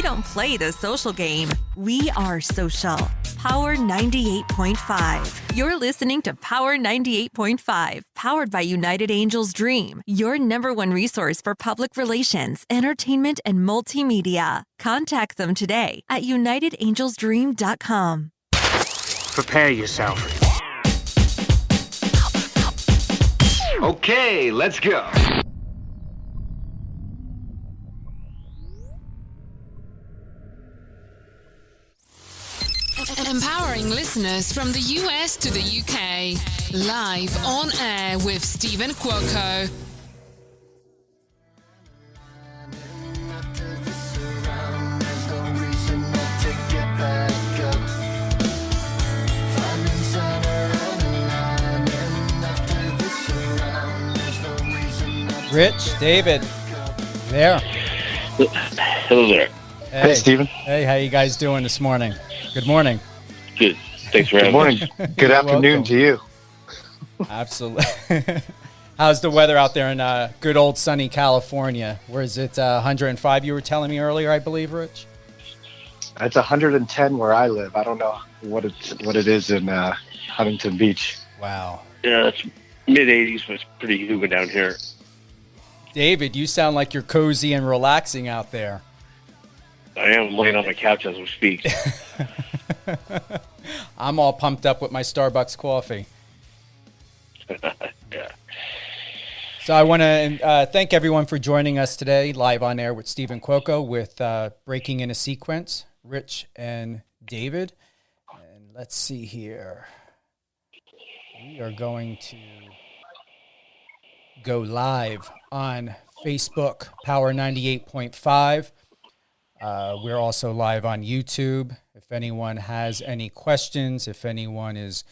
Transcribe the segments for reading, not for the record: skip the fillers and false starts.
don't play the social game. We are social. Power 98.5. You're listening to Power 98.5, powered by United Angels Dream, your #1 resource for public relations, entertainment, and multimedia. Contact them today at unitedangelsdream.com. Prepare yourself. Okay, let's go. Empowering listeners from the US to the UK. Live on air with Stephen Cuoco. Rich, David, there. Hello there. Hey, Stephen. Hey, how you guys doing this morning? Good morning. Good. Thanks for having me. Good morning. Good afternoon to you. Absolutely. How's the weather out there in good old sunny California? Where is it? 105 you were telling me earlier, I believe, Rich? It's 110 where I live. I don't know what it is in Huntington Beach. Wow. Yeah, it's mid-80s, but it's pretty humid down here. David, you sound like you're cozy and relaxing out there. I am laying on my couch as we speak. I'm all pumped up with my Starbucks coffee. Yeah. So I want to thank everyone for joining us today, live on air with Stephen Cuoco with Breaking in a Sequence, Rich and David. And let's see here. We are going to go live on Facebook, Power 98.5. We're also live on YouTube. If anyone has any questions, if anyone is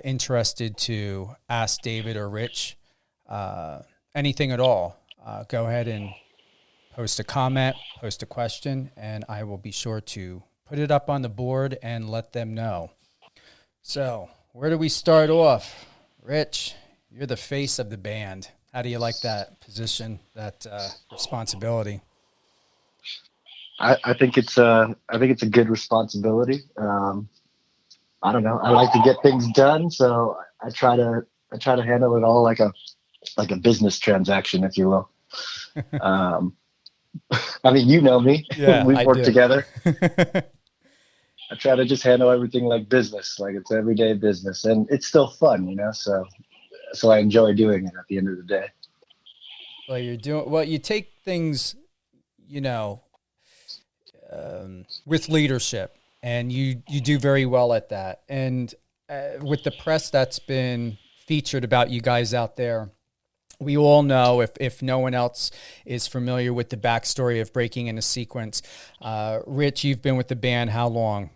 interested to ask David or Rich anything at all, go ahead and post a comment, post a question, and I will be sure to put it up on the board and let them know. So, where do we start off? Rich, you're the face of the band. How do you like that position, that responsibility? I think it's a good responsibility. I don't know. I like to get things done, so I try to handle it all like a business transaction, if you will. I mean, you know me. Yeah, We've worked together. I try to just handle everything like business, like it's everyday business, and it's still fun, you know. So I enjoy doing it at the end of the day. Well, you take things, you know, with leadership, and you do very well at that. And with the press that's been featured about you guys out there, we all know, if no one else is familiar with the backstory of Breaking in a Sequence, Rich, you've been with the band how long?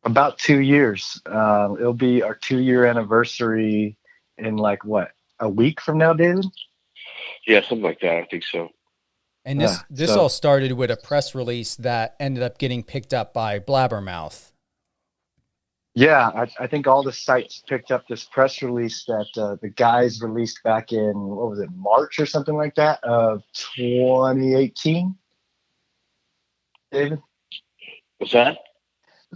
About 2 years. It'll be our 2-year anniversary in like a week from now, David? Yeah, something like that. I think so. And this all started with a press release that ended up getting picked up by Blabbermouth. Yeah, I think all the sites picked up this press release that the guys released back in, what was it, March or something like that, of 2018. David? What's that?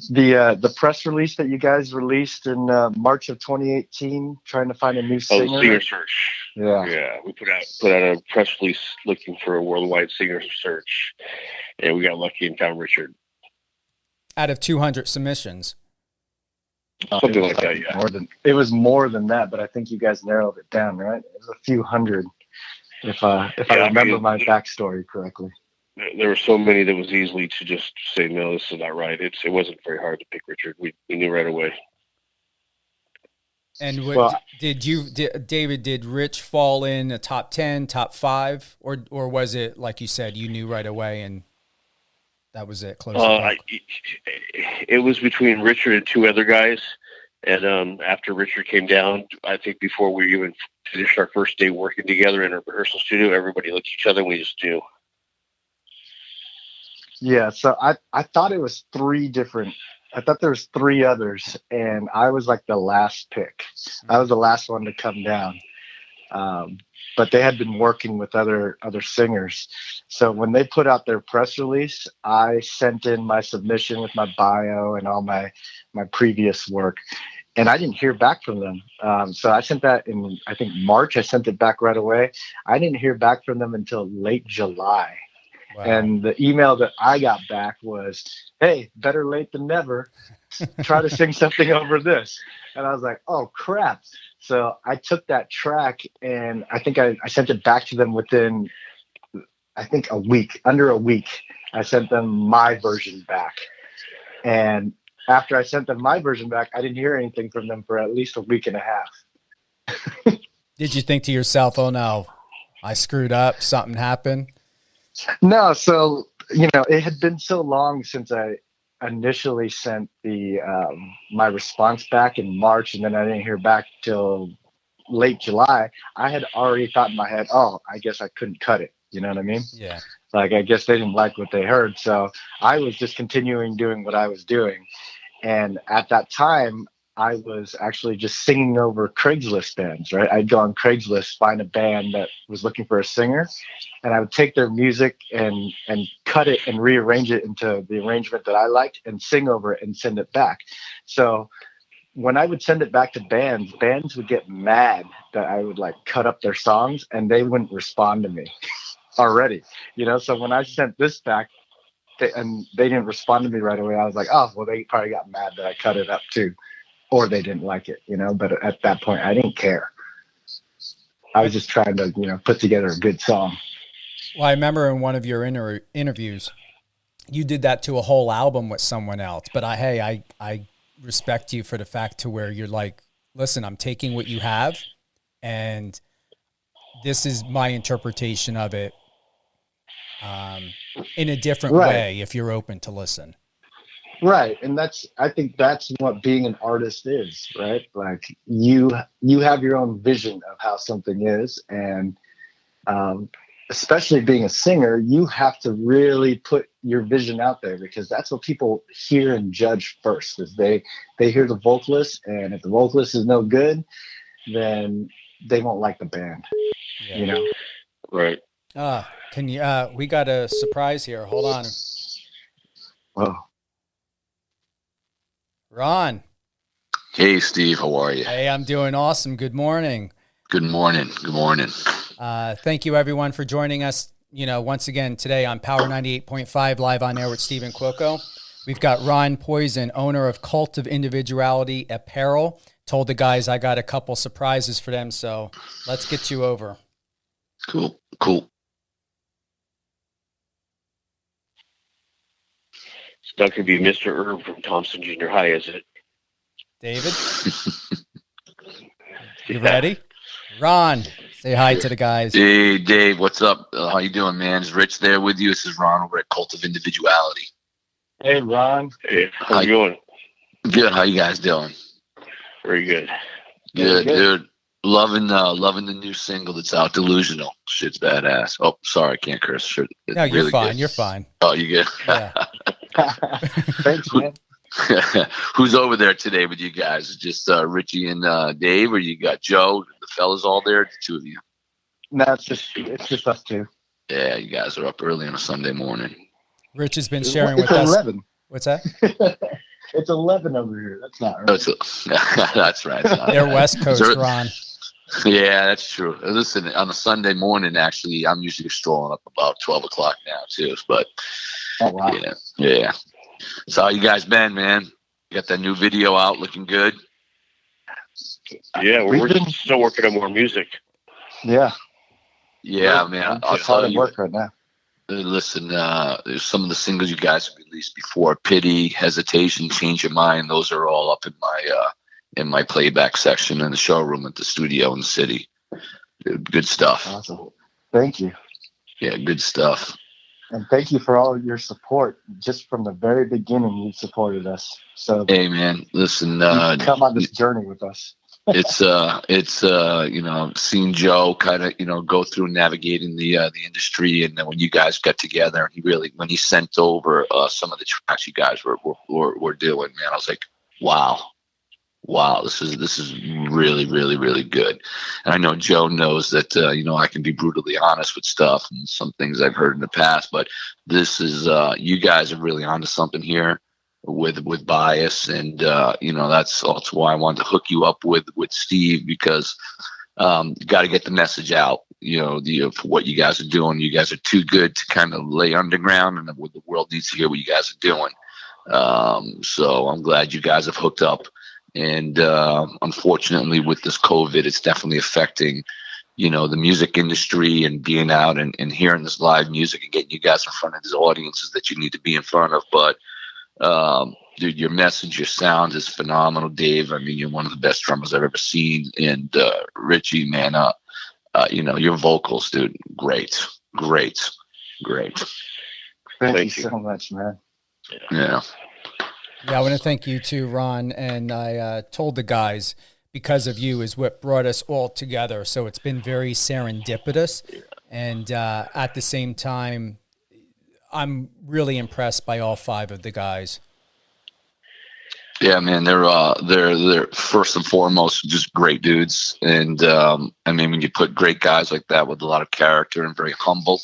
The press release that you guys released in March of 2018, trying to find a new singer. Oh, singer search. Yeah, we put out a press release looking for a worldwide singer search, and we got lucky and found Richard. Out of 200 submissions. Something like that, yeah. It was more than that, but I think you guys narrowed it down, right? It was a few hundred, if I remember my backstory correctly. There were so many that was easily to just say, no, this is not right. It wasn't very hard to pick Richard. We knew right away. And David, did Rich fall in a top 10, top 5, or was it, like you said, you knew right away and that was it? It was between Richard and 2 other guys. And after Richard came down, I think before we even finished our first day working together in a rehearsal studio, everybody looked at each other and we just knew. Yeah, so I thought it was 3 different. I thought there was 3 others, and I was like the last pick. I was the last one to come down. But they had been working with other singers. So when they put out their press release, I sent in my submission with my bio and all my previous work, and I didn't hear back from them. So I sent that in, I think, March. I sent it back right away. I didn't hear back from them until late July. Wow. And the email that I got back was, "Hey, better late than never. Try to sing something over this." And I was like, "Oh, crap." So I took that track, and I think I sent it back to them within, I think, under a week. I sent them my version back. And after I sent them my version back, I didn't hear anything from them for at least a week and a half. Did you think to yourself, "Oh no, I screwed up, something happened"? No. So, it had been so long since I initially sent the my response back in March, and then I didn't hear back till late July. I had already thought in my head, "Oh, I guess I couldn't cut it." You know what I mean? Yeah. Like, I guess they didn't like what they heard. So I was just continuing doing what I was doing. And at that time, I was actually just singing over Craigslist bands, right? I'd go on Craigslist, find a band that was looking for a singer, and I would take their music and cut it and rearrange it into the arrangement that I liked and sing over it and send it back. So when I would send it back to bands would get mad that I would like cut up their songs, and they wouldn't respond to me already, So when I sent this back and they didn't respond to me right away, I was like, "Oh, well, they probably got mad that I cut it up too. Or they didn't like it, but at that point I didn't care. I was just trying to, put together a good song." Well, I remember in one of your interviews, you did that to a whole album with someone else, but I respect you for the fact to where you're like, "Listen, I'm taking what you have and this is my interpretation of it in a different way if you're open to listen." Right. And I think that's what being an artist is, right? Like you have your own vision of how something is. And especially being a singer, you have to really put your vision out there, because that's what people hear and judge first. Is they hear the vocalist, and if the vocalist is no good, then they won't like the band, Right. Can you, we got a surprise here. Hold on. Oh. Ron. Hey, Steve. How are you? Hey, I'm doing awesome. Good morning. Good morning. Good morning. Thank you, everyone, for joining us. Once again, today on Power 98.5, live on air with Stephen Cuoco. We've got Ron Poison, owner of Cult of Individuality Apparel. Told the guys I got a couple surprises for them, so let's get you over. Cool. It's not going to be Mr. Herb from Thompson Junior High, is it? David? You ready? Ron, say hi to the guys. Hey, Dave. What's up? How you doing, man? Is Rich there with you? This is Ron over at Cult of Individuality. Hey, Ron. Hey, how you doing? Good. How you guys doing? Very good. Good, dude. Loving the new single that's out, Delusional. Shit's badass. Oh, sorry, I can't curse. Shit, no, you're really fine. good. You're fine. Oh, you good? Yeah. Thanks, man. Who's over there today with you guys? Just Richie and Dave, or you got Joe? The fellas all there? The two of you? No, it's just us two. Yeah, you guys are up early on a Sunday morning. Rich has been sharing with us. 11. What's that? It's 11 over here. That's not right. That's right. They're West Coast, Ron. Yeah, that's true. Listen, on a Sunday morning, actually, I'm usually strolling up about 12 o'clock now, too. But, oh, wow. Yeah. So how you guys been, man? You got that new video out looking good? Yeah, we're still working on more music. Yeah. Yeah, man. I'll tell you. Work right now. Listen, there's some of the singles you guys have released before. Pity, Hesitation, Change Your Mind. Those are all up in my playback section in the showroom at the studio in the city. Good stuff. Awesome. Thank you. Yeah, good stuff. And thank you for all your support. Just from the very beginning, you supported us. So hey, man, listen. Come on this journey with us. It's seeing Joe kind of go through navigating the industry, and then when you guys got together, when he sent over some of the tracks you guys were doing, man, I was like, wow, wow, this is really, really, really good. And I know Joe knows that, I can be brutally honest with stuff and some things I've heard in the past, but this is, you guys are really onto something here with bias. And, that's also why I wanted to hook you up with Steve, because you got to get the message out, for what you guys are doing. You guys are too good to kind of lay underground, and the world needs to hear what you guys are doing. So I'm glad you guys have hooked up. And unfortunately, with this COVID, it's definitely affecting, the music industry, and being out and hearing this live music and getting you guys in front of these audiences that you need to be in front of. But, dude, your message, your sound is phenomenal, Dave. I mean, you're one of the best drummers I've ever seen. And Richie, man, your vocals, dude, great. Thank you so much, man. Yeah. Yeah, I want to thank you too, Ron. And I told the guys, because of you is what brought us all together. So it's been very serendipitous. And at the same time, I'm really impressed by all 5 of the guys. Yeah, man, they're first and foremost just great dudes. And when you put great guys like that with a lot of character and very humble,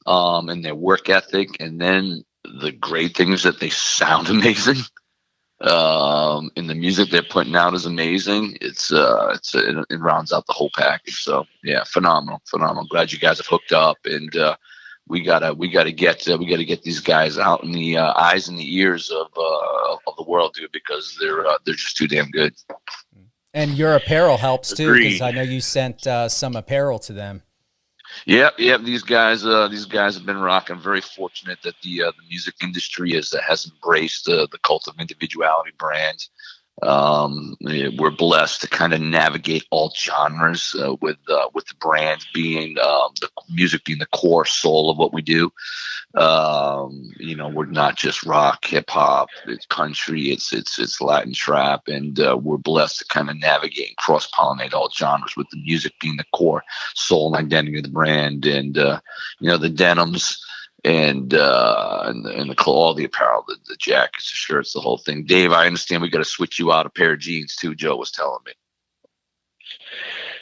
and their work ethic, and then the great things that they sound amazing, and the music they're putting out is amazing. It rounds out the whole package. So yeah, phenomenal. Glad you guys have hooked up, and we gotta get these guys out in the eyes and the ears of the world, dude, because they're just too damn good. And your apparel helps too, Agreed. because I know you sent some apparel to them. Yeah. These guys have been rocking. I'm very fortunate that the music industry has embraced the cult of individuality brand. We're blessed to kind of navigate all genres with the brand being the music being the core soul of what we do. We're not just rock, hip hop, it's country, it's Latin trap, and we're blessed to kind of navigate and cross pollinate all genres with the music being the core soul and identity of the brand. And the denims and all the apparel, the jackets, the shirts, the whole thing. Dave, I understand we got to switch you out a pair of jeans too. Joe was telling me.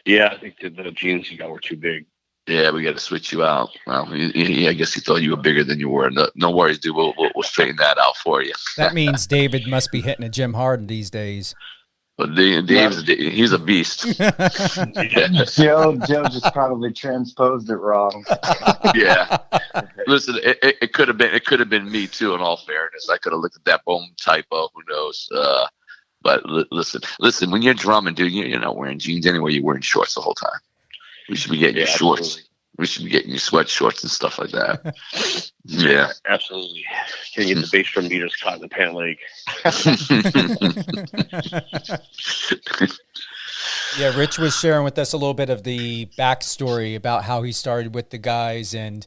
Yeah, I think the jeans you got were too big. Yeah, we got to switch you out. Well, I guess he thought you were bigger than you were. No worries, dude. We'll straighten that out for you. That means David must be hitting a gym hard these days. But he's a beast. Joe just probably transposed it wrong. Yeah. Listen, it could have been me too. In all fairness, I could have looked at that bone typo. Who knows? But listen. When you're drumming, dude, you're not wearing jeans anyway. You're wearing shorts the whole time. We should be getting you shorts. Absolutely. We should be getting you sweat shorts and stuff like that. Yeah, absolutely. Can you get the bass drum beaters caught in the pant leg? Yeah, Rich was sharing with us a little bit of the backstory about how he started with the guys and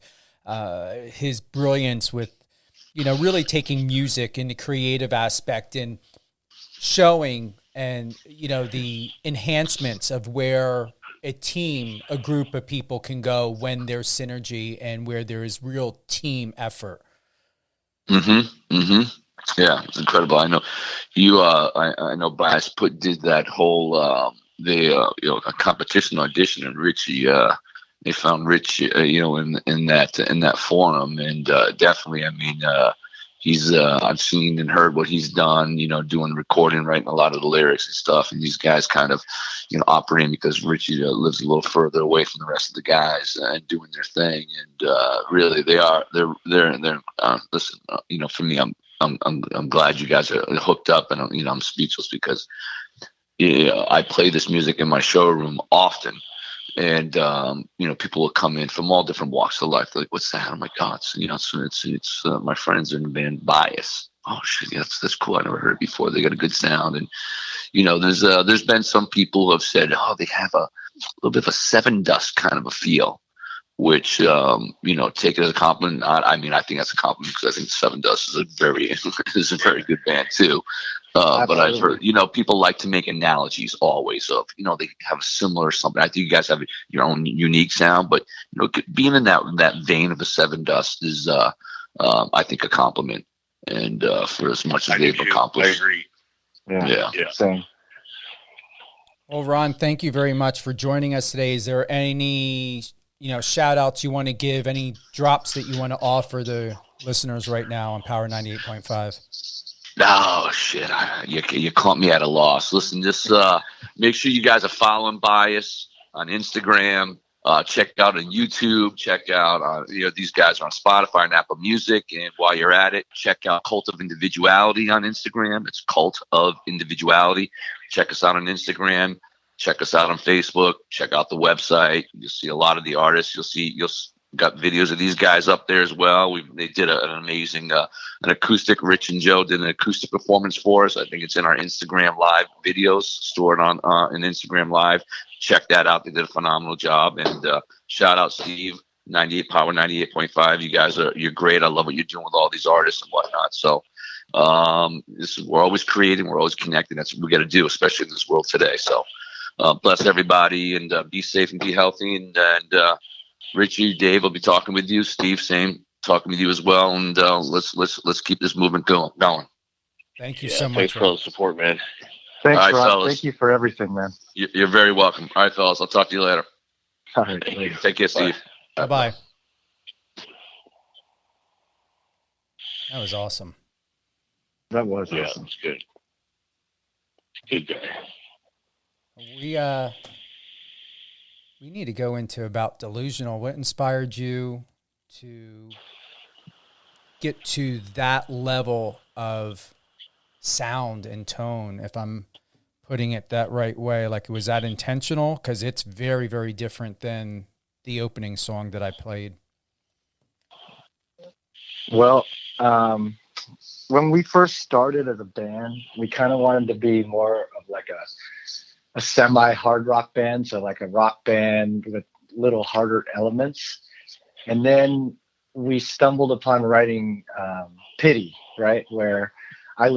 his brilliance with, really taking music in the creative aspect and showing and, the enhancements of where a group of people can go when there's synergy and where there is real team effort. Yeah, it's incredible. I know you. I know Bass did that whole a competition audition, and Richie. They found Rich, in that forum, and definitely. I mean, he's. I've seen and heard what he's done. Doing recording, writing a lot of the lyrics and stuff. And these guys kind of, operating because Richie lives a little further away from the rest of the guys and doing their thing. And really, they're. Listen, for me, I'm glad you guys are hooked up, and I'm speechless because I play this music in my showroom often. And people will come in from all different walks of life. They're like, "What's that?" I'm like, "Oh, it's my friends in the band Bias." Oh shit, yeah, that's cool. I never heard it before. They got a good sound, and there's been some people who have said, "Oh, they have a little bit of a Seven Dust kind of a feel," which take it as a compliment. I think that's a compliment because I think Seven Dust is a very good band too. But I've heard, people like to make analogies always of, they have a similar something. I think you guys have your own unique sound, but, being in that vein of a Seven Dust is, I think, a compliment. And for as much as they've accomplished. I agree. Yeah. Same. Well, Ron, thank you very much for joining us today. Is there any, shout outs you want to give, any drops that you want to offer the listeners right now on Power 98.5? Oh, shit. You caught me at a loss. Listen, just make sure you guys are following Bias on Instagram. Check out on YouTube. Check out, these guys are on Spotify and Apple Music. And while you're at it, check out Cult of Individuality on Instagram. It's Cult of Individuality. Check us out on Instagram. Check us out on Facebook. Check out the website. You'll see a lot of the artists. You'll got videos of these guys up there as well. They did an amazing an acoustic. Rich and Joe did an acoustic performance for us. I think it's in our Instagram Live videos stored on an Instagram Live. Check that out. They did a phenomenal job. And shout out Steve, 98 Power 98.5. You guys you're great. I love what you're doing with all these artists and whatnot. So we're always creating. We're always connecting. That's what we got to do, especially in this world today. So bless everybody and be safe and be healthy. And Richie, Dave, will be talking with you. Steve, same, talking with you as well. And let's keep this movement going. Thank you so much. Thanks for all the support, man. Thanks, all right, Ron. fellas. Thank you for everything, man. You're very welcome. All right, fellas. I'll talk to you later. All right. Take care, Steve. Bye-bye. That was awesome. That was Yeah, awesome. it's good. Good guy. We need to go into about delusional. What inspired you to get to that level of sound and tone, if I'm putting it that right way? Like, was that intentional? Because it's very, very different than the opening song that I played. Well, when we first started as a band, we kind of wanted to be more of like a semi-hard rock band, so like a rock band with little harder elements. And then we stumbled upon writing Pity, right? Where I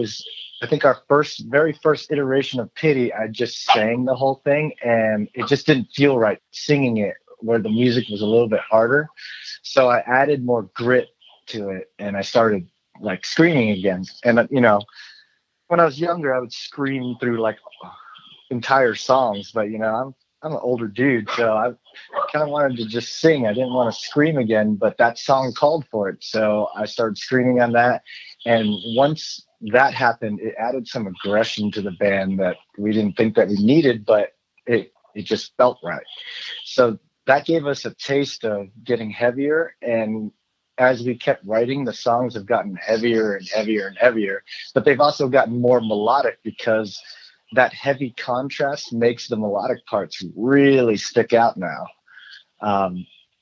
think our very first iteration of Pity, I just sang the whole thing, and it just didn't feel right singing it where the music was a little bit harder. So I added more grit to it, and I started like screaming again. And when I was younger, I would scream through like entire songs, but I'm an older dude, so I kind of wanted to just sing. I didn't want to scream again, but that song called for it, so I started screaming on that. And once that happened, it added some aggression to the band that we didn't think that we needed, but it just felt right. So that gave us a taste of getting heavier, and as we kept writing, the songs have gotten heavier and heavier and heavier, but they've also gotten more melodic because that heavy contrast makes the melodic parts really stick out now.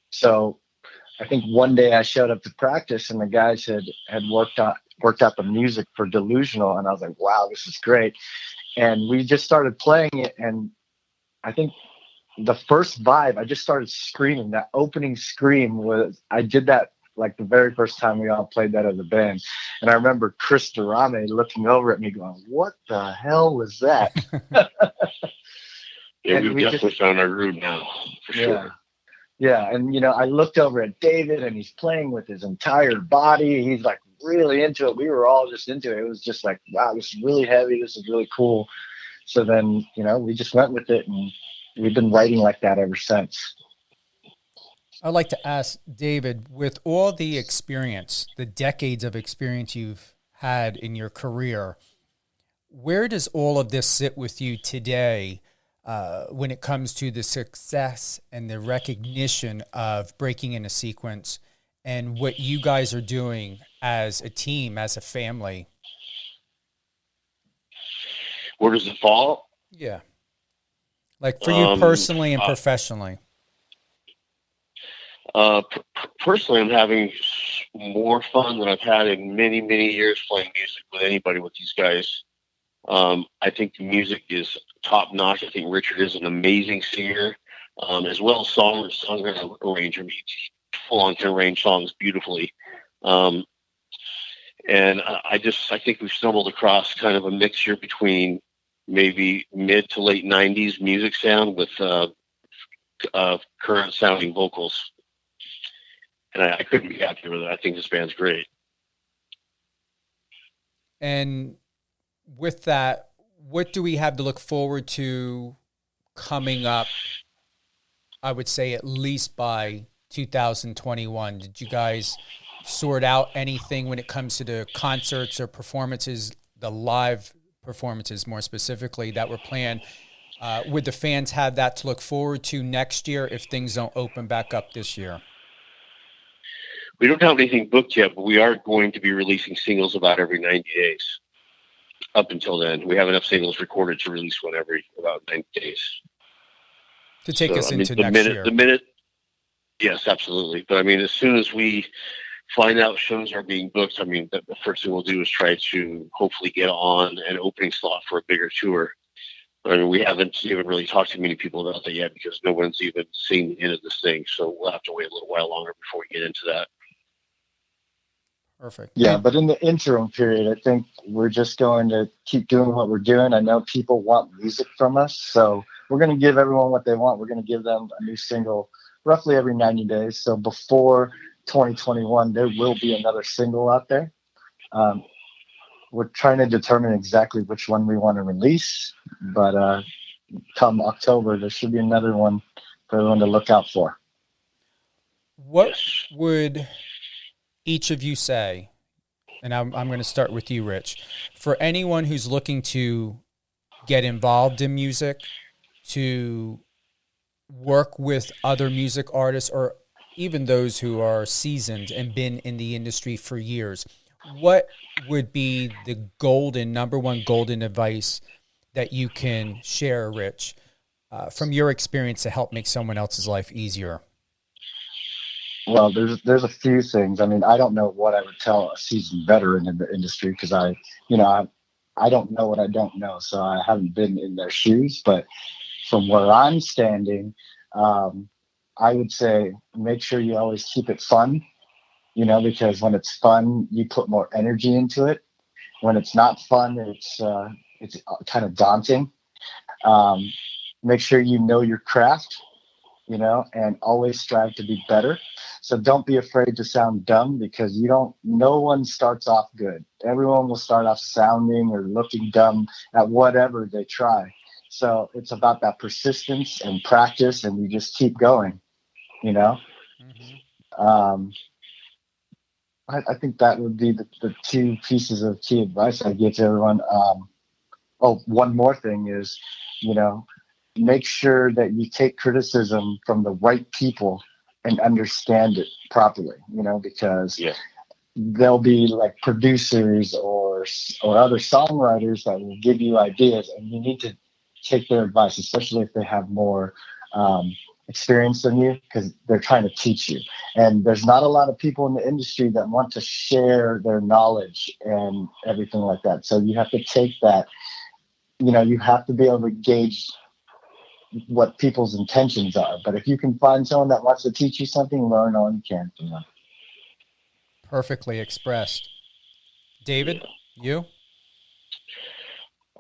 So I think one day I showed up to practice and the guys had worked out the music for Delusional, and I was like, wow, this is great. And we just started playing it, and I think the first vibe, I just started screaming. That opening scream I did that like the very first time we all played that as a band. And I remember Chris Dorame looking over at me going, what the hell was that? Yeah, we've definitely found our groove now, for sure. Yeah, and I looked over at David, and he's playing with his entire body. He's like really into it. We were all just into it. It was just like, wow, this is really heavy. This is really cool. So then, we just went with it, and we've been writing like that ever since. I'd like to ask David, with all the experience, the decades of experience you've had in your career, where does all of this sit with you today when it comes to the success and the recognition of breaking in a sequence and what you guys are doing as a team, as a family? Where does it fall? Yeah. Like for you personally and professionally. Personally, I'm having more fun than I've had in many, many years playing music with anybody with these guys. I think the music is top notch. I think Richard is an amazing singer, as well as song arranger. He full-on can arrange songs beautifully. And I think we've stumbled across kind of a mixture between maybe mid to late 90s music sound with current sounding vocals. And I couldn't be happier with it. I think this band's great. And with that, what do we have to look forward to coming up, I would say at least by 2021? Did you guys sort out anything when it comes to the concerts or performances, the live performances more specifically that were planned? Would the fans have that to look forward to next year if things don't open back up this year? We don't have anything booked yet, but we are going to be releasing singles about every 90 days. Up until then, we have enough singles recorded to release one every about 90 days. To take us into next year. The minute, yes, absolutely. But I mean, as soon as we find out shows are being booked, I mean, the first thing we'll do is try to hopefully get on an opening slot for a bigger tour. I mean, we haven't even really talked to many people about that yet because no one's even seen the end of this thing. So we'll have to wait a little while longer before we get into that. Perfect. Yeah, but in the interim period, I think we're just going to keep doing what we're doing. I know people want music from us, so we're going to give everyone what they want. We're going to give them a new single roughly every 90 days. So before 2021, there will be another single out there. We're trying to determine exactly which one we want to release, but come October, there should be another one for everyone to look out for. What would each of you say, and I'm going to start with you, Rich, for anyone who's looking to get involved in music, to work with other music artists, or even those who are seasoned and been in the industry for years, what would be the number one golden advice that you can share, Rich, from your experience to help make someone else's life easier? Well, there's a few things. I mean, I don't know what I would tell a seasoned veteran in the industry because I don't know what I don't know, so I haven't been in their shoes. But from where I'm standing, I would say make sure you always keep it fun, because when it's fun, you put more energy into it. When it's not fun, it's kind of daunting. Make sure you know your craft, and always strive to be better. So don't be afraid to sound dumb because no one starts off good. Everyone will start off sounding or looking dumb at whatever they try. So it's about that persistence and practice, and you just keep going, Mm-hmm. I think that would be the two pieces of key advice I give to everyone. One more thing is, make sure that you take criticism from the right people and understand it properly, because there'll be like producers or other songwriters that will give you ideas, and you need to take their advice, especially if they have more experience than you, because they're trying to teach you. And there's not a lot of people in the industry that want to share their knowledge and everything like that. So you have to take that, you have to be able to gauge what people's intentions are. But if you can find someone that wants to teach you something, learn all you can from them. Perfectly expressed. David, you?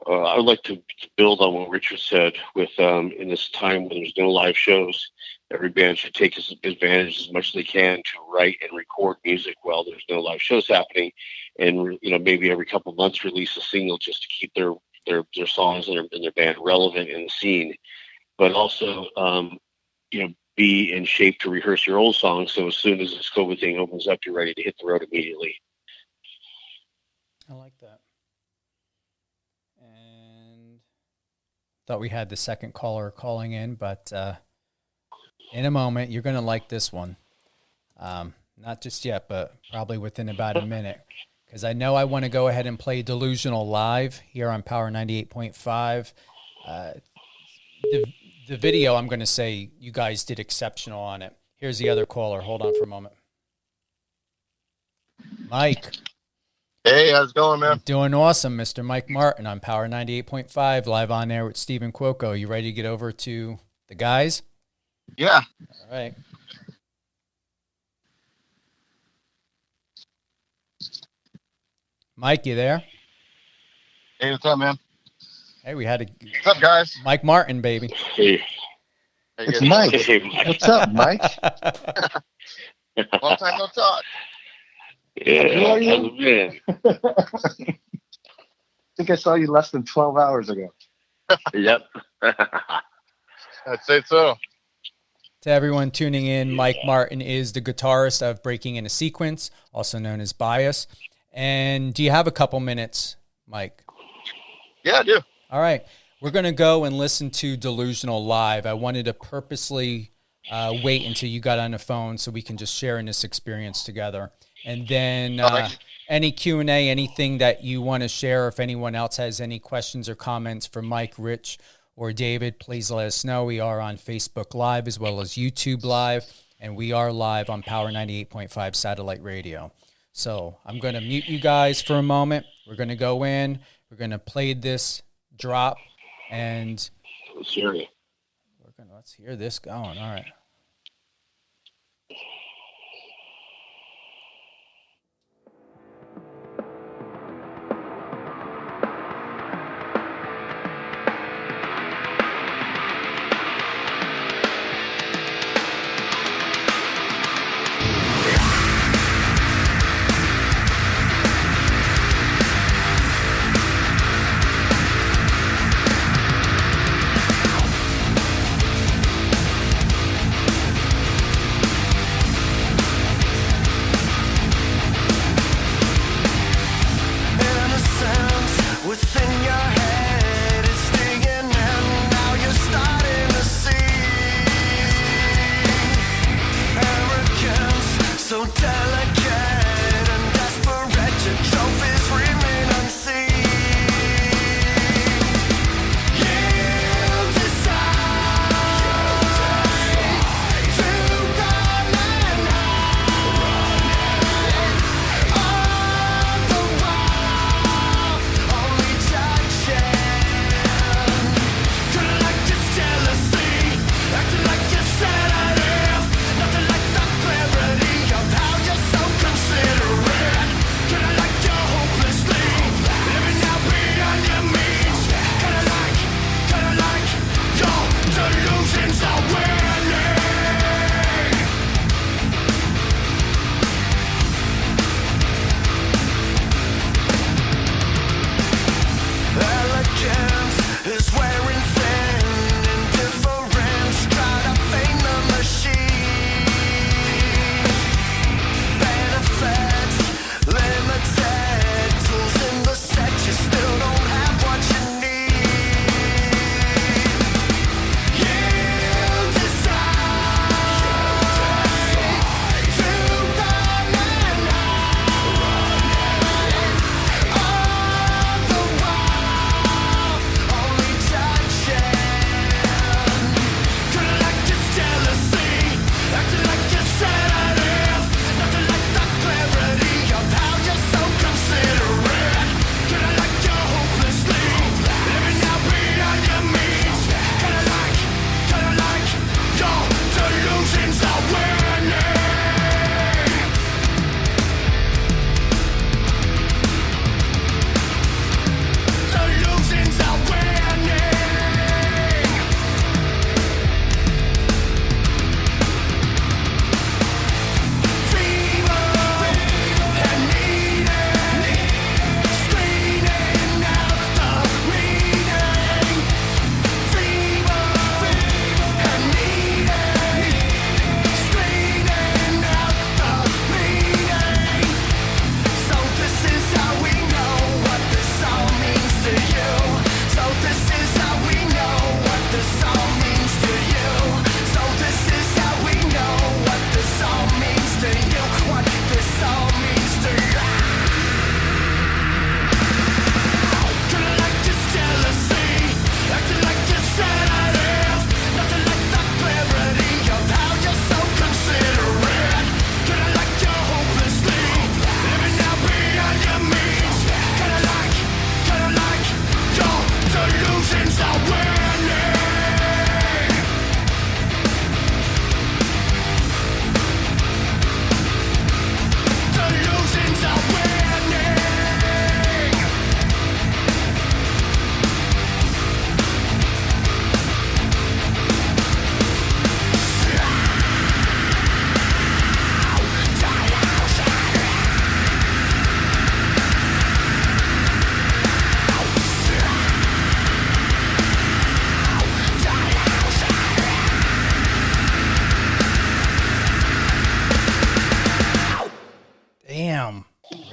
I would like to build on what Richard said with in this time when there's no live shows, every band should take advantage as much as they can to write and record music while there's no live shows happening, and maybe every couple of months release a single just to keep their songs and their band relevant in the scene. But also, be in shape to rehearse your old songs. So as soon as this COVID thing opens up, you're ready to hit the road immediately. I like that. And thought we had the second caller calling in, but in a moment, you're going to like this one. Not just yet, but probably within about a minute. Because I know I want to go ahead and play Delusional live here on Power 98.5. The video, I'm going to say you guys did exceptional on it. Here's the other caller. Hold on for a moment. Mike. Hey, how's it going, man? Doing awesome, Mr. Mike Martin on Power 98.5, live on air with Stephen Cuoco. You ready to get over to the guys? Yeah. All right. Mike, you there? Hey, what's up, man? Hey, we had What's up, guys? Mike Martin, baby. Hey. It's Mike. What's up, Mike? Long time no talk. Yeah, Who are you? how's it been? I think I saw you less than 12 hours ago. Yep. I'd say so. To everyone tuning in, Mike Martin is the guitarist of Breaking in a Sequence, also known as Bias. And do you have a couple minutes, Mike? Yeah, I do. All right. We're going to go and listen to Delusional live. I wanted to purposely wait until you got on the phone so we can just share in this experience together. And then any Q&A, anything that you want to share, if anyone else has any questions or comments for Mike, Rich, or David, please let us know. We are on Facebook Live as well as YouTube Live, and we are live on Power 98.5 Satellite Radio. So I'm going to mute you guys for a moment. We're going to go in. We're going to play this drop, and Let's hear it. let's hear this going. All right.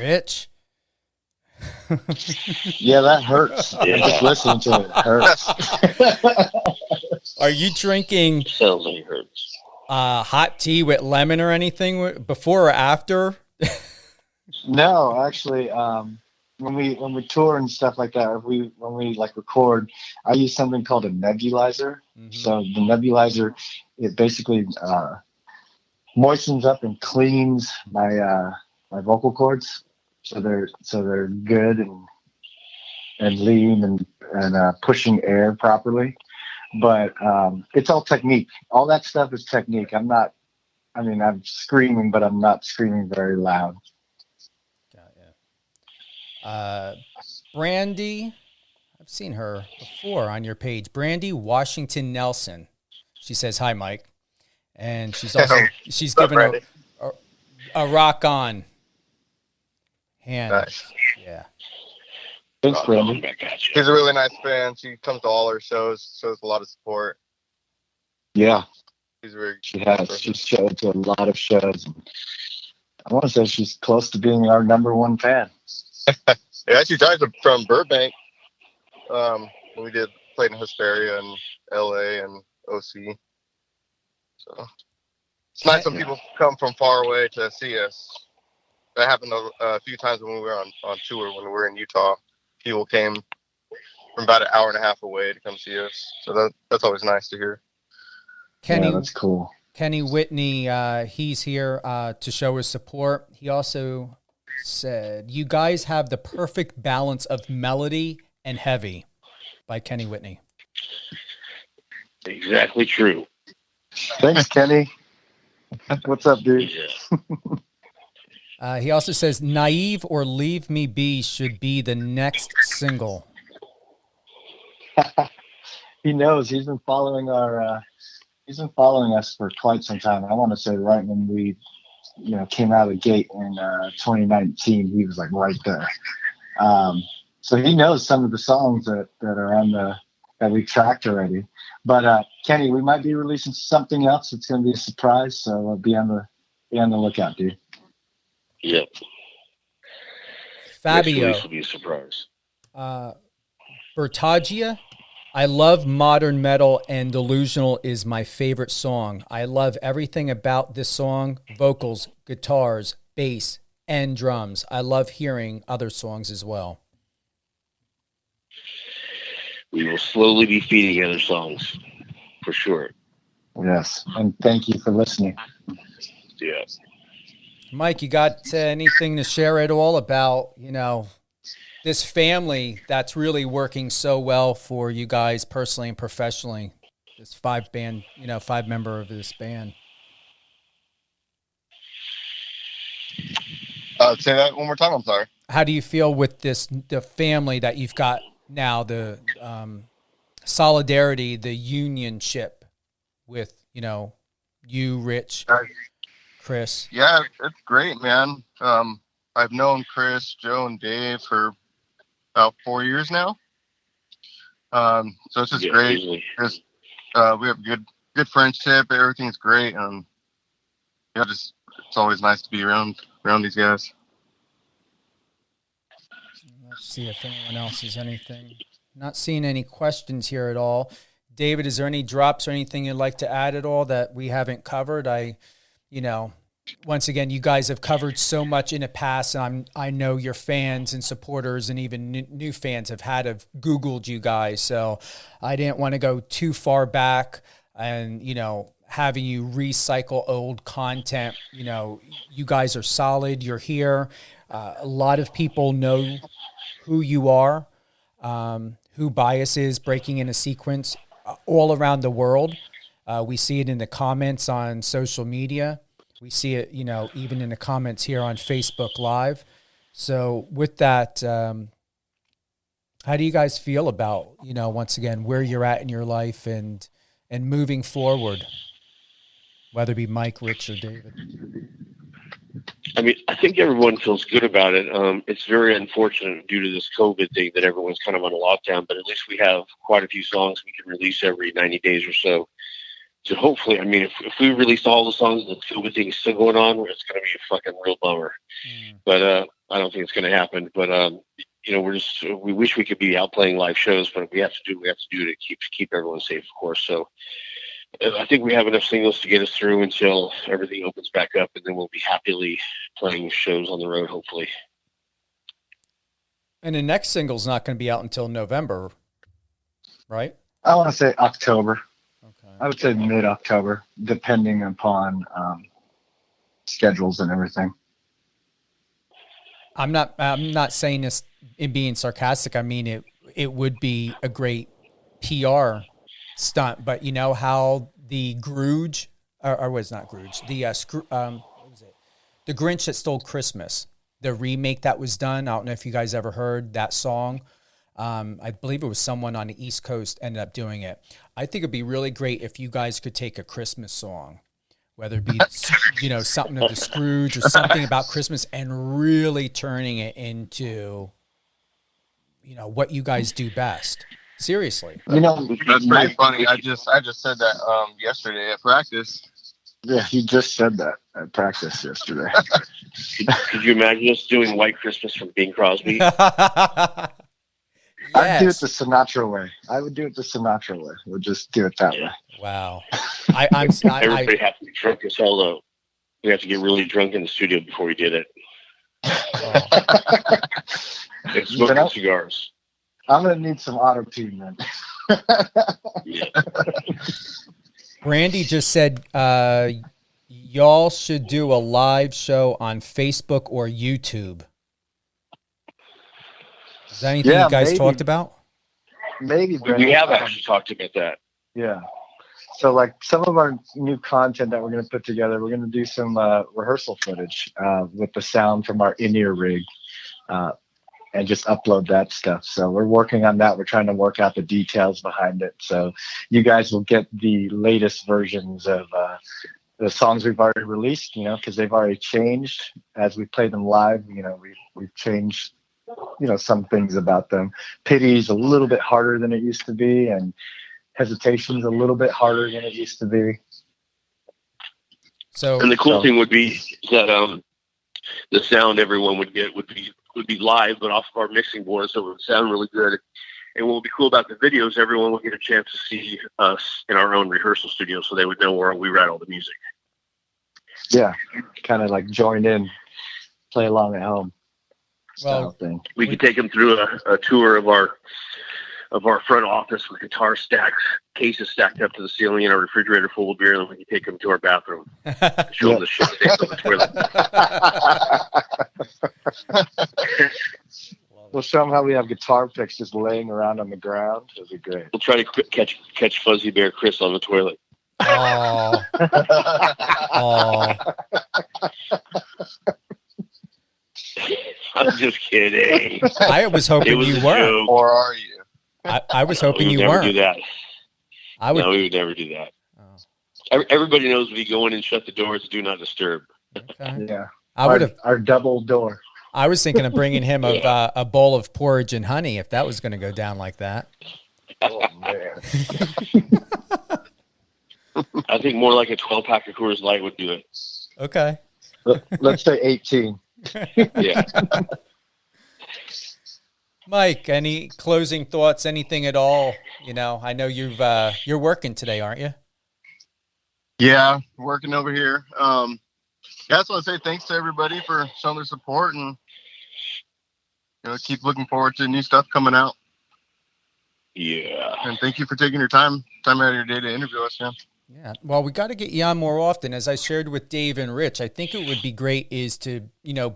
Rich. Yeah, that hurts. Just listening to it hurts. Are you drinking Sounds like it hurts. hot tea with lemon or anything before or after? No, actually, when we tour and stuff like that, or when we like record, I use something called a nebulizer. Mm-hmm. So the nebulizer, it basically moistens up and cleans my vocal cords, so they're good and lean and pushing air properly. But it's all technique. All that stuff is technique. I'm screaming, but I'm not screaming very loud. Brandy, I've seen her before on your page. Brandy Washington Nelson. She says, "Hi, Mike," and she's given a rock on hand. Nice. Yeah. Thanks, Brandon. She's a really nice fan. She comes to all our shows, shows a lot of support. Yeah, She has. She's showed to a lot of shows. I want to say she's close to being our number one fan. Yeah, she drives from Burbank. We played in Hesperia and LA and OC. So it's nice when people come from far away to see us. That happened a few times when we were on tour. When we were in Utah, people came from about an hour and a half away to come see us. So that's always nice to hear. Kenny, yeah, that's cool. Kenny Whitney, he's here to show his support. He also said, "You guys have the perfect balance of melody and heavy," by Kenny Whitney. Exactly true. Thanks, Kenny. What's up, dude? He also says, "Naive or Leave Me Be should be the next single." He knows. He's been following us for quite some time. I want to say right when we came out of the gate in 2019, he was like right there. So he knows some of the songs that are on that we tracked already. But Kenny, we might be releasing something else. It's going to be a surprise. So be on the lookout, dude. Yep. Fabio. This will be a surprise. Bertagia, "I love modern metal and Delusional is my favorite song. I love everything about this song, vocals, guitars, bass, and drums. I love hearing other songs as well." We will slowly be feeding other songs, for sure. Yes, and thank you for listening. Yeah. Mike, you got anything to share at all about, this family that's really working so well for you guys personally and professionally? This five member of this band. Say that one more time. I'm sorry. How do you feel with the family that you've got now, the solidarity, the unionship with, you, Rich, Chris? Yeah, it's great, man. I've known Chris, Joe, and Dave for about 4 years now. So it's just great. We have good friendship. Everything's great. It's always nice to be around these guys. Let's see if anyone else has anything. Not seeing any questions here at all. David, is there any drops or anything you'd like to add at all that we haven't covered? Once again, you guys have covered so much in the past, and I know your fans and supporters and even new fans have Googled you guys. So I didn't want to go too far back and, having you recycle old content. You guys are solid. You're here. A lot of people know who you are, who Bias is, breaking in a sequence all around the world. We see it in the comments on social media. We see it, even in the comments here on Facebook Live. So with that, how do you guys feel about, once again, where you're at in your life and moving forward, whether it be Mike, Rich, or David? I mean, I think everyone feels good about it. It's very unfortunate due to this COVID thing that everyone's kind of on a lockdown, but at least we have quite a few songs we can release every 90 days or so. So hopefully, I mean, if we release all the songs and the COVID thing is still going on, it's going to be a fucking real bummer. But I don't think it's going to happen. But we wish we could be out playing live shows, but we have to do to keep everyone safe, of course. So I think we have enough singles to get us through until everything opens back up, and then we'll be happily playing shows on the road, hopefully. And the next single's not going to be out until November, right? I want to say October. Okay. I would say mid-October, depending upon schedules and everything. I'm not saying this in being sarcastic. I mean, it would be a great PR stunt, but you know how the Grooge, or was not Grooge, what was it? The Grinch That Stole Christmas, the remake that was done. I don't know if you guys ever heard that song. I believe it was someone on the East Coast ended up doing it. I think it'd be really great if you guys could take a Christmas song, whether it be, something of the Scrooge or something about Christmas, and really turning it into, what you guys do best. Seriously. That's pretty funny. I just said that yesterday at practice. Yeah, he just said that at practice yesterday. Could you imagine us doing White Christmas from Bing Crosby? I'd do it the Sinatra way. I would do it the Sinatra way. We'll just do it that way. Wow. Everybody has to be drunk as hell, though. We have to get really drunk in the studio before we did it. And smoking cigars. I'm going to need some auto-tune then. Yeah. Randy just said y'all should do a live show on Facebook or YouTube. Is that anything you guys talked about? Maybe. We have actually talked about that. Yeah. So like some of our new content that we're going to put together, we're going to do some rehearsal footage with the sound from our in-ear rig and just upload that stuff. So we're working on that. We're trying to work out the details behind it. So you guys will get the latest versions of the songs we've already released, because they've already changed as we play them live. We've changed, some things about them. Pity's a little bit harder than it used to be, and Hesitation's a little bit harder than it used to be. And the cool thing would be that the sound everyone would get would be live, but off of our mixing board, so it would sound really good. And what would be cool about the videos, everyone would get a chance to see us in our own rehearsal studio, so they would know where we write all the music. Yeah, kind of like join in, play along at home. Well, thing. We could take them through a tour of our front office with guitar stacks, cases stacked up to the ceiling, and a refrigerator full of beer, and then we can take them to our bathroom, show them the shit sticks on the toilet. We'll show them how we have guitar picks just laying around on the ground. It'll be great. We'll try to catch Fuzzy Bear Chris on the toilet. Oh. Oh. I'm just kidding. I was hoping you weren't. Or are you? I was hoping you weren't. weren't. Do that. No, we would never do that. Oh. Everybody knows we go in and shut the doors, do not disturb. Okay. Yeah. Our double door. I was thinking of bringing him a bowl of porridge and honey if that was going to go down like that. Oh, man. I think more like a 12-pack of Coors Light would do it. Okay. Let's say 18. Yeah. Mike, any closing thoughts, anything at all? I know you're working today, aren't you? Yeah, working over here. I just want to say thanks to everybody for showing their support, and keep looking forward to new stuff coming out. Yeah. And thank you for taking your time out of your day to interview us, man. Yeah. Well, we got to get you on more often. As I shared with Dave and Rich, I think it would be great is to,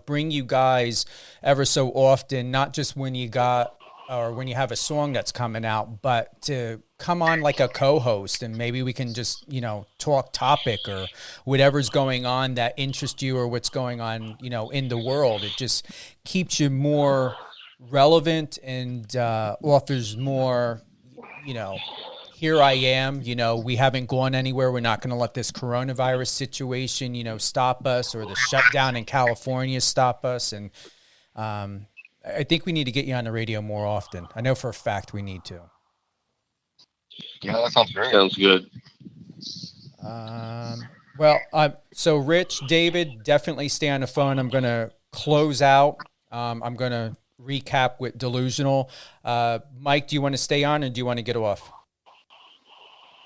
bring you guys ever so often, not just when you have a song that's coming out, but to come on like a co-host, and maybe we can just, talk topic or whatever's going on that interests you or what's going on, in the world. It just keeps you more relevant and offers more, here I am, we haven't gone anywhere. We're not going to let this coronavirus situation, stop us, or the shutdown in California stop us. And I think we need to get you on the radio more often. I know for a fact we need to. Yeah, that sounds great. Sounds good. So Rich, David, definitely stay on the phone. I'm going to close out. I'm going to recap with Delusional. Mike, do you want to stay on or do you want to get off?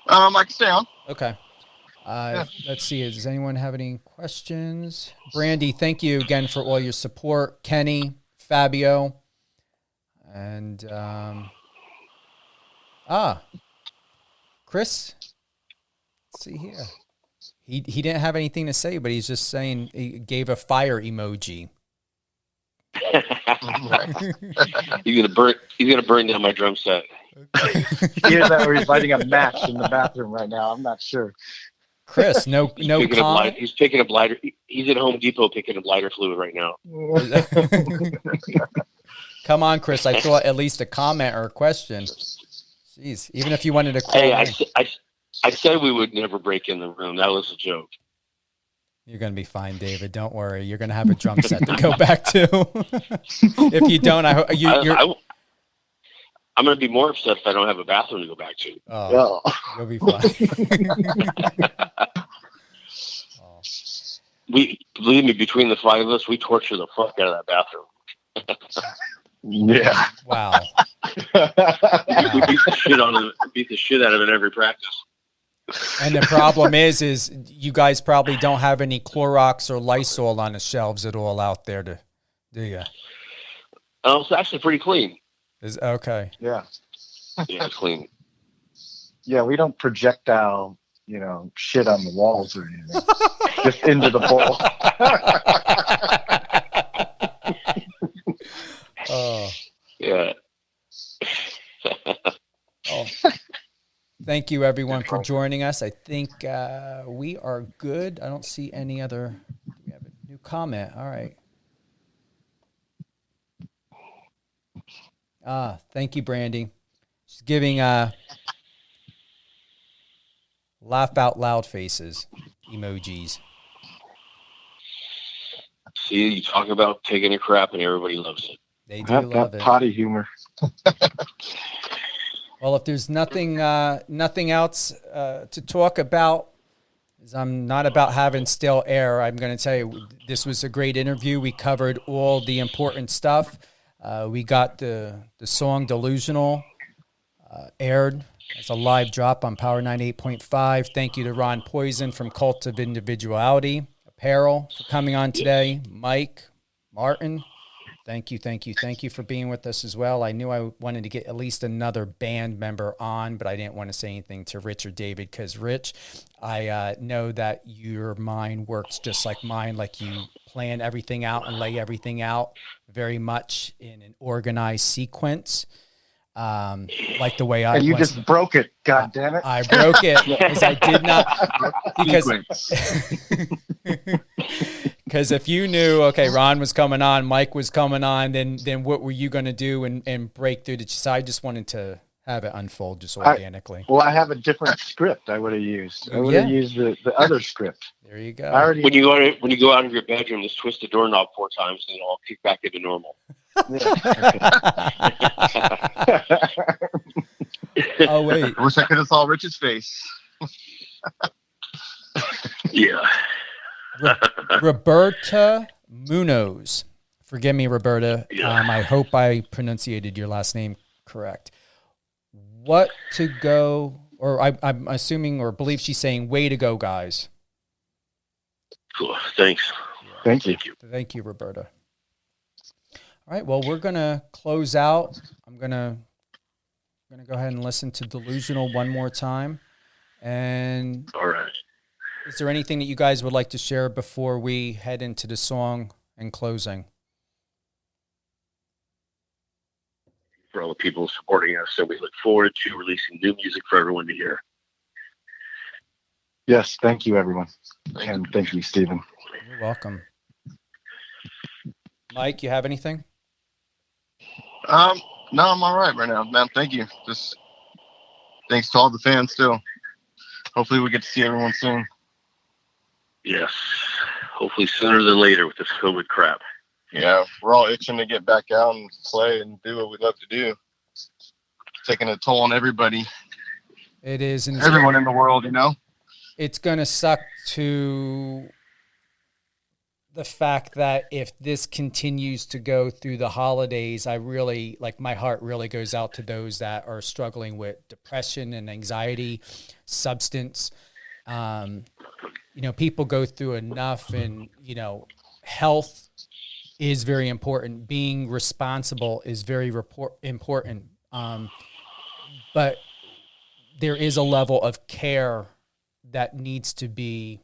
I can stay on. Okay. Let's see. Does anyone have any questions? Brandy, thank you again for all your support. Kenny, Fabio, and Chris. Let's see here. He didn't have anything to say, but he's just saying he gave a fire emoji. He's gonna burn down my drum set. Either that or he's lighting a match in the bathroom right now. I'm not sure. Chris, no comment. He's picking up lighter. He's at Home Depot picking up lighter fluid right now. Come on, Chris. I thought at least a comment or a question. Jeez, even if you wanted to call. Hey, I said we would never break in the room. That was a joke. You're going to be fine, David. Don't worry. You're going to have a drum set to go back to. If you don't, I'm going to be more upset if I don't have a bathroom to go back to. Oh, you'll be fine. Believe me, between the five of us, we torture the fuck out of that bathroom. Yeah. Wow. We beat the shit out of it every practice. And the problem is you guys probably don't have any Clorox or Lysol on the shelves at all out there, do you? Oh, it's actually pretty clean. Is okay. Yeah. Yeah, it's clean. Yeah, we don't projectile, shit on the walls or anything. Just into the bowl. Oh. Yeah. Oh. Thank you, everyone, for joining us. I think we are good. I don't see any other. We have a new comment. All right. Thank you, Brandy. She's giving laugh out loud faces emojis. See, you talk about taking a crap and everybody loves it. They do love it. Potty humor. Well, if there's nothing else to talk about, as I'm not about having stale air, I'm going to tell you this was a great interview. We covered all the important stuff. We got the song Delusional aired as a live drop on Power 98.5. Thank you to Ron Poison from Cult of Individuality Apparel for coming on today. Mike, Martin. Thank you for being with us as well. I knew I wanted to get at least another band member on, but I didn't want to say anything to Rich or David because, Rich, I know that your mind works just like mine, like you plan everything out and lay everything out very much in an organized sequence, like the way I and you just broke it, God damn it. I broke it because I did not because if you knew, okay, Ron was coming on, Mike was coming on, then what were you going to do and break through? So I just wanted to have it unfold just organically. I have a different script I would have used. I would have used the other script. There you go. When you go out of your bedroom, just twist the doorknob 4 times and it'll all kick back into normal. Oh, wait. I wish I could have saw Rich's face. Yeah. Roberta Munoz. Forgive me, Roberta. Yeah. I hope I pronunciated your last name correct. What to go, or I'm assuming or believe she's saying, way to go, guys. Cool. Thanks. Thank you. Thank you, Roberta. All right, well, we're going to close out. I'm going to go ahead and listen to Delusional one more time. And all right. Is there anything that you guys would like to share before we head into the song and closing? For all the people supporting us, so we look forward to releasing new music for everyone to hear. Yes, thank you, everyone. And thank you, Stephen. You're welcome. Mike, you have anything? No, I'm all right now, man. Thank you. Just thanks to all the fans too. Hopefully we get to see everyone soon. Yes. Hopefully sooner than later with this COVID crap. Yeah, we're all itching to get back out and play and do what we love to do. It's taking a toll on everybody. It is. And everyone in the world, It's going to suck the fact that if this continues to go through the holidays, I really, like, my heart really goes out to those that are struggling with depression and anxiety, substance. People go through enough, and, health is very important. Being responsible is very important. But there is a level of care that needs to be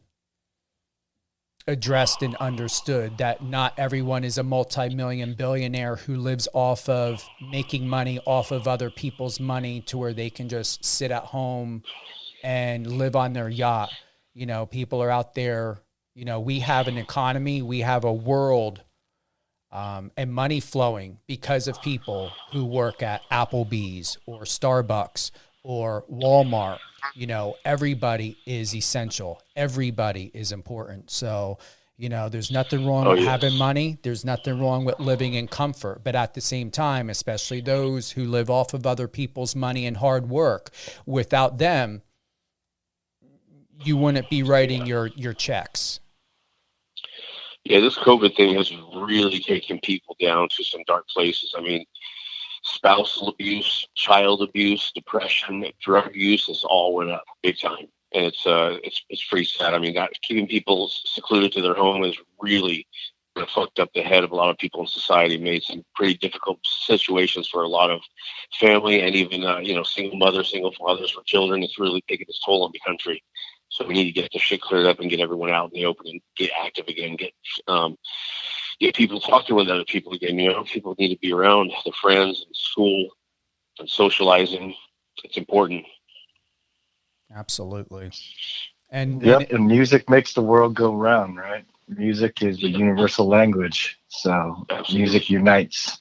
addressed and understood, that not everyone is a multi-million billionaire who lives off of making money off of other people's money to where they can just sit at home and live on their yacht. People are out there, we have an economy, we have a world, and money flowing because of people who work at Applebee's or Starbucks or Walmart. Everybody is essential. Everybody is important. So, there's nothing wrong with having money. There's nothing wrong with living in comfort. But at the same time, especially those who live off of other people's money and hard work, without them, you wouldn't be writing your checks. Yeah, this COVID thing has really taken people down to some dark places. I mean, spousal abuse, child abuse, depression, drug use has all went up big time, and it's pretty sad. I mean, that keeping people secluded to their home has really fucked up the head of a lot of people in society. Made some pretty difficult situations for a lot of family and even single mothers, single fathers with children. It's really taking its toll on the country. So we need to get the shit cleared up and get everyone out in the open and get active again. Get people talking with other people again. People need to be around their friends and school and socializing. It's important. Absolutely. And music makes the world go round, right? Music is the universal language. So Absolutely. Music unites.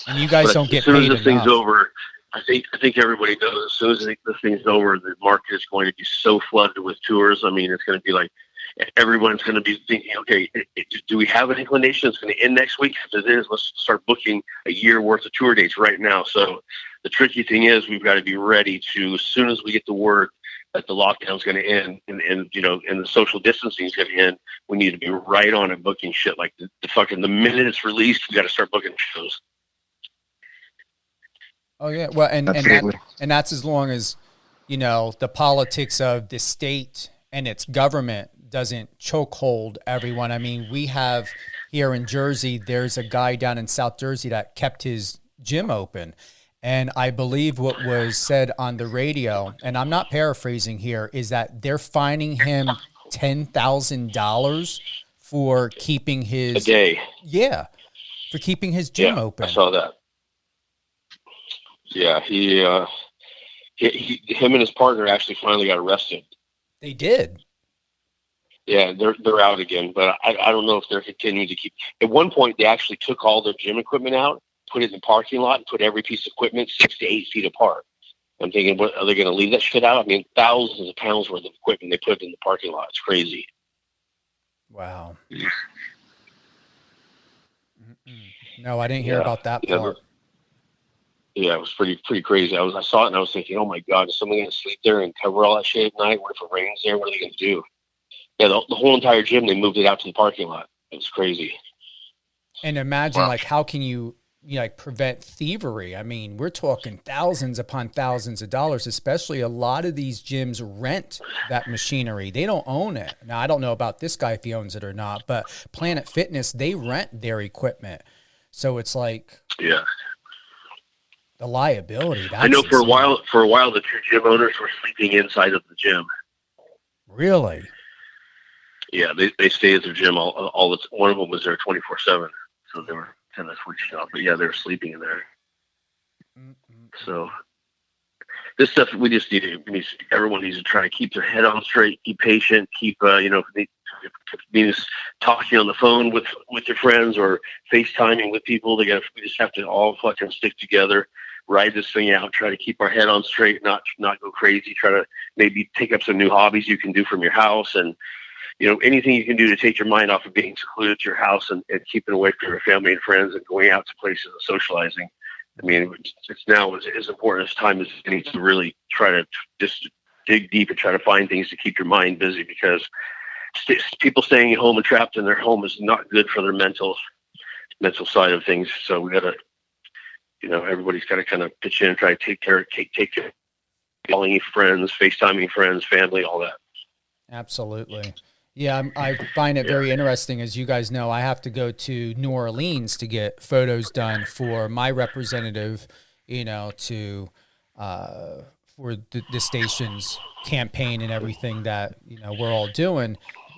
And you guys don't get paid enough. As soon as this thing's over, I think everybody knows as soon as this thing's over, the market is going to be so flooded with tours. I mean, it's going to be like, everyone's going to be thinking, okay, do we have an inclination it's going to end next week? If it is, let's start booking a year worth of tour dates right now. So the tricky thing is we've got to be ready to, as soon as we get the word that the lockdown's going to end and the social distancing is going to end, we need to be right on it booking shit. Like the minute it's released, we got to start booking shows. Oh yeah. Well, and that's as long as, the politics of the state and its government doesn't chokehold everyone. I mean, we have here in Jersey, there's a guy down in South Jersey that kept his gym open. And I believe what was said on the radio, and I'm not paraphrasing here, is that they're fining him $10,000 for keeping his a day. Yeah. For keeping his gym open. I saw that. Yeah. Him and his partner actually finally got arrested. They did. Yeah, they're out again, but I don't know if they're continuing to keep. At one point, they actually took all their gym equipment out, put it in the parking lot, and put every piece of equipment 6 to 8 feet apart. I'm thinking, what, are they going to leave that shit out? I mean, thousands of pounds worth of equipment they put in the parking lot. It's crazy. Wow. No, I didn't hear about that part. Yeah, it was pretty crazy. I saw it and I was thinking, oh my God, is someone going to sleep there and cover all that shit at night? What if it rains there? What are they going to do? Yeah, the whole entire gym, they moved it out to the parking lot. It was crazy. And imagine, how can you prevent thievery? I mean, we're talking thousands upon thousands of dollars, especially a lot of these gyms rent that machinery. They don't own it. Now, I don't know about this guy if he owns it or not, but Planet Fitness, they rent their equipment. So it's like, yeah, the liability. I know for a while, the two gym owners were sleeping inside of the gym. Really? Yeah, they stay at their gym all the. One of them was there 24/7, so they were kind of switched off. But yeah, they were sleeping in there. So this stuff we just need. Everyone needs to try to keep their head on straight, keep patient, keep means talking on the phone with your friends or FaceTiming with people. We just have to all fucking stick together, ride this thing out, try to keep our head on straight, not go crazy. Try to maybe take up some new hobbies you can do from your house and. Anything you can do to take your mind off of being secluded to your house and keeping away from your family and friends and going out to places and socializing. I mean, it's now as important as time as any to really try to just dig deep and try to find things to keep your mind busy because people staying at home and trapped in their home is not good for their mental side of things. So we got to, everybody's got to kind of pitch in and try to take care, calling friends, FaceTiming friends, family, all that. Absolutely. Yeah, I find it very interesting. As you guys know, I have to go to New Orleans to get photos done for my representative, to for the station's campaign and everything that, we're all doing.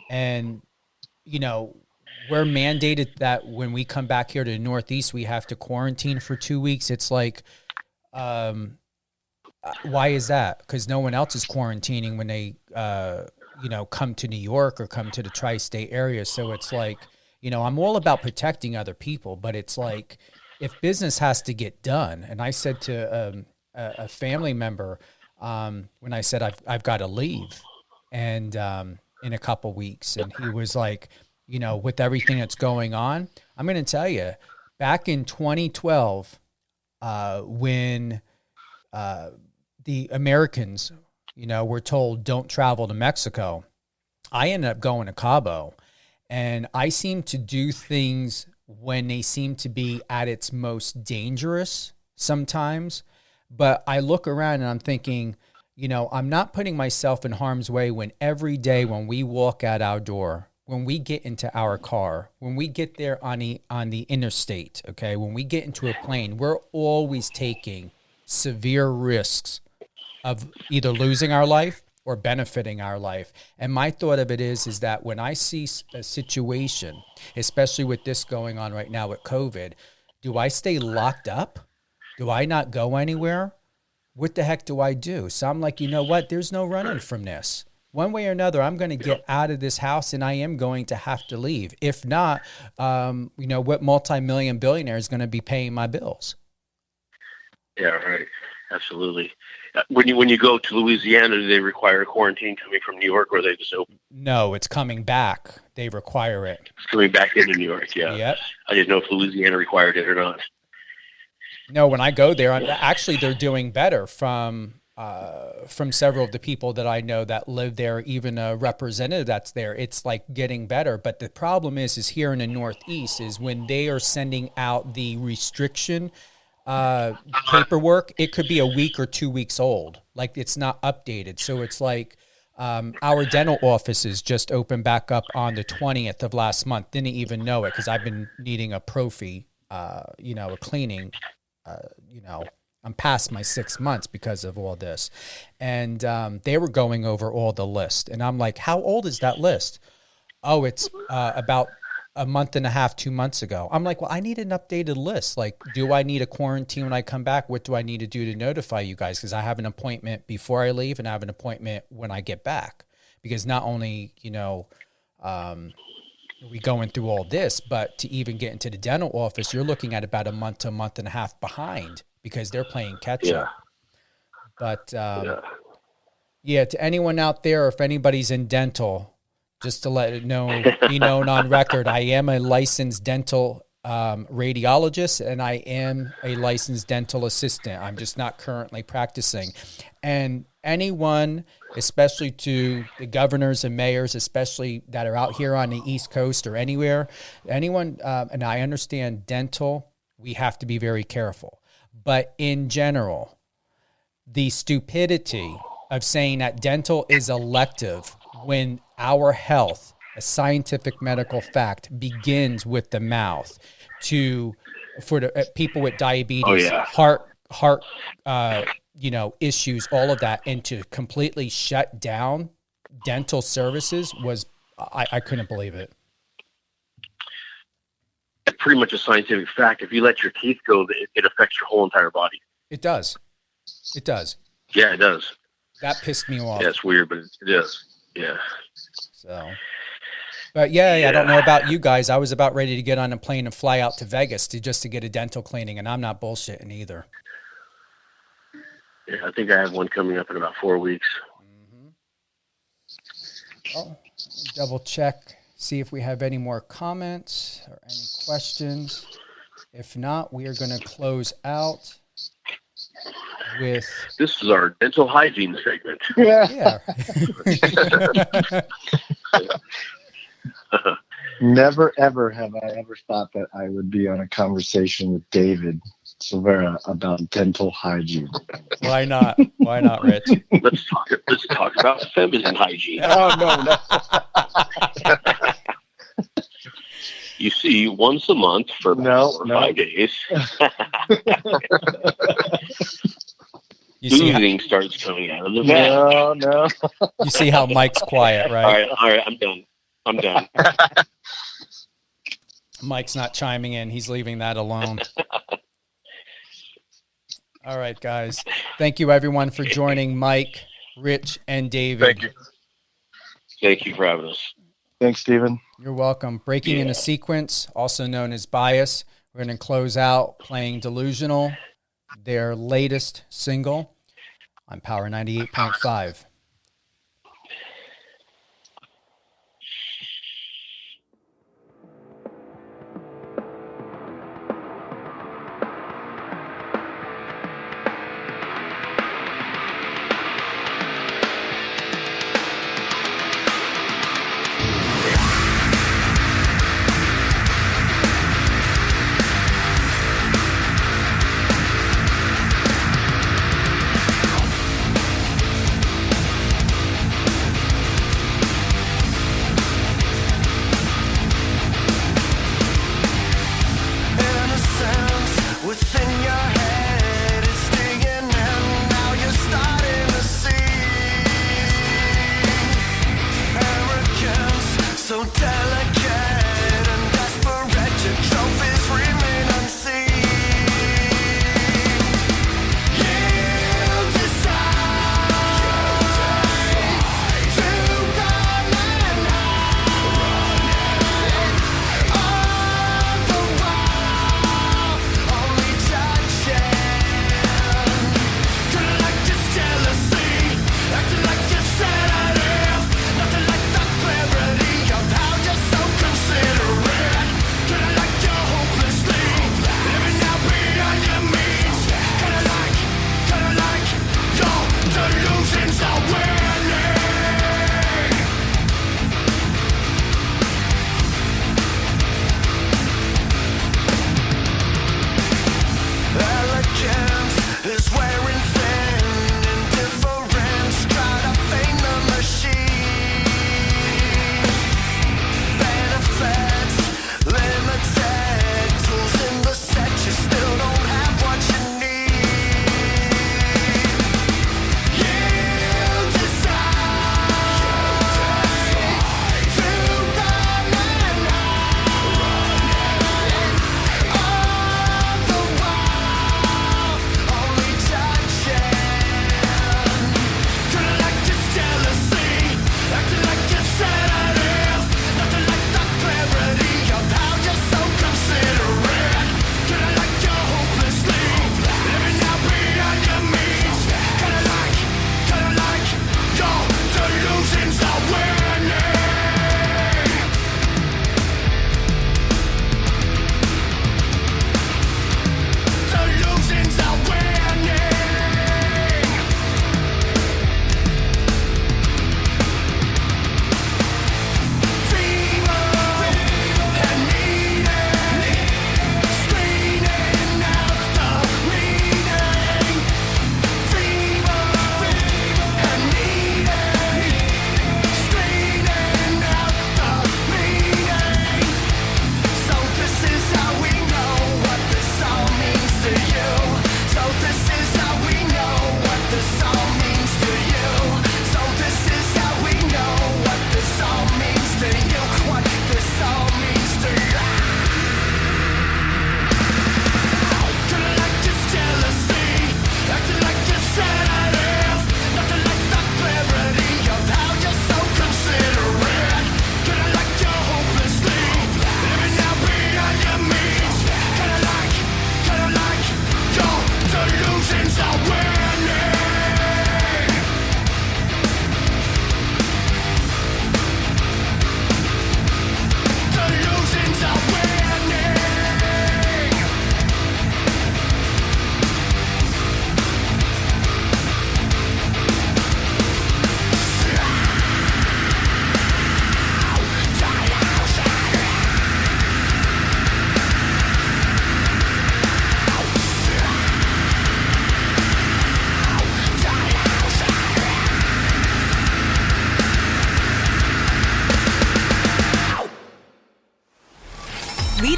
And, we're mandated that when we come back here to the Northeast, we have to quarantine for 2 weeks. It's like, why is that? Because no one else is quarantining when they, come to New York or come to the tri-state area. So it's like, I'm all about protecting other people, but it's like, if business has to get done, and I said to a family member, when I said I've got to leave, and in a couple weeks, and he was like, with everything that's going on, I'm going to tell you, back in 2012, when the Americans, were told don't travel to Mexico, I ended up going to Cabo, and I seem to do things when they seem to be at its most dangerous sometimes. But I look around and I'm thinking, I'm not putting myself in harm's way when every day when we walk out our door, when we get into our car, when we get there on the interstate, okay, when we get into a plane, we're always taking severe risks of either losing our life or benefiting our life. And my thought of it is that when I see a situation, especially with this going on right now with COVID, do I stay locked up? Do I not go anywhere? What the heck do I do? So I'm like, you know what? There's no running from this. One way or another, I'm going to get out of this house, and I am going to have to leave. If not, what multi-million billionaire is going to be paying my bills? Yeah, right. Absolutely. When you go to Louisiana, do they require quarantine coming from New York, or are they just open? No, it's coming back. They require it. It's coming back into New York, yeah. Yep. I didn't know if Louisiana required it or not. No, when I go there, actually they're doing better from several of the people that I know that live there, even a representative that's there. It's like getting better. But the problem is here in the Northeast is when they are sending out the restriction paperwork, it could be a week or 2 weeks old. Like, it's not updated. So it's like our dental offices just opened back up on the 20th of last month. Didn't even know it because I've been needing a prophy, a cleaning. I'm past my 6 months because of all this. And they were going over all the list. And I'm like, how old is that list? Oh, it's about a month and a half, 2 months ago. I'm like, well, I need an updated list. Like, do I need a quarantine when I come back? What do I need to do to notify you guys? Because I have an appointment before I leave and I have an appointment when I get back. Because not only, we going through all this, but to even get into the dental office, you're looking at about a month to a month and a half behind because they're playing catch up. But to anyone out there, if anybody's in dental, just to let it be known on record, I am a licensed dental radiologist, and I am a licensed dental assistant. I'm just not currently practicing. And anyone, especially to the governors and mayors, especially that are out here on the East Coast or anywhere, anyone, and I understand dental, we have to be very careful. But in general, the stupidity of saying that dental is elective when our health, a scientific medical fact, begins with the mouth, for the people with diabetes, heart issues, all of that, and to completely shut down dental services was, I couldn't believe it. It's pretty much a scientific fact. If you let your teeth go, it affects your whole entire body. It does. It does. Yeah, it does. That pissed me off. Yeah, it's weird, but it is. Yeah. So, but I don't know about you guys. I was about ready to get on a plane and fly out to Vegas to get a dental cleaning, and I'm not bullshitting either. Yeah, I think I have one coming up in about 4 weeks. Mm-hmm. Oh, double check, see if we have any more comments or any questions. If not, we are going to close out with... This is our dental hygiene segment. Yeah. Never, ever have I ever thought that I would be on a conversation with David Silveria about dental hygiene. Why not? Why not, Rich? Let's talk about feminine hygiene. Oh, no. You see, once a month for 4 or 5 days. Soothing starts coming out of the mouth. No. You see how Mike's quiet, right? All right, I'm done. Mike's not chiming in. He's leaving that alone. All right, guys. Thank you, everyone, for joining Mike, Rich, and David. Thank you. Thank you for having us. Thanks, Steven. You're welcome. Breaking in a Sequence, also known as Bias. We're going to close out playing Delusional, their latest single on Power 98.5.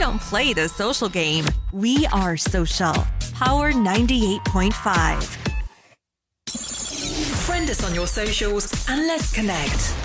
don't play the social game. We are social. Power 98.5. Friend us on your socials and let's connect.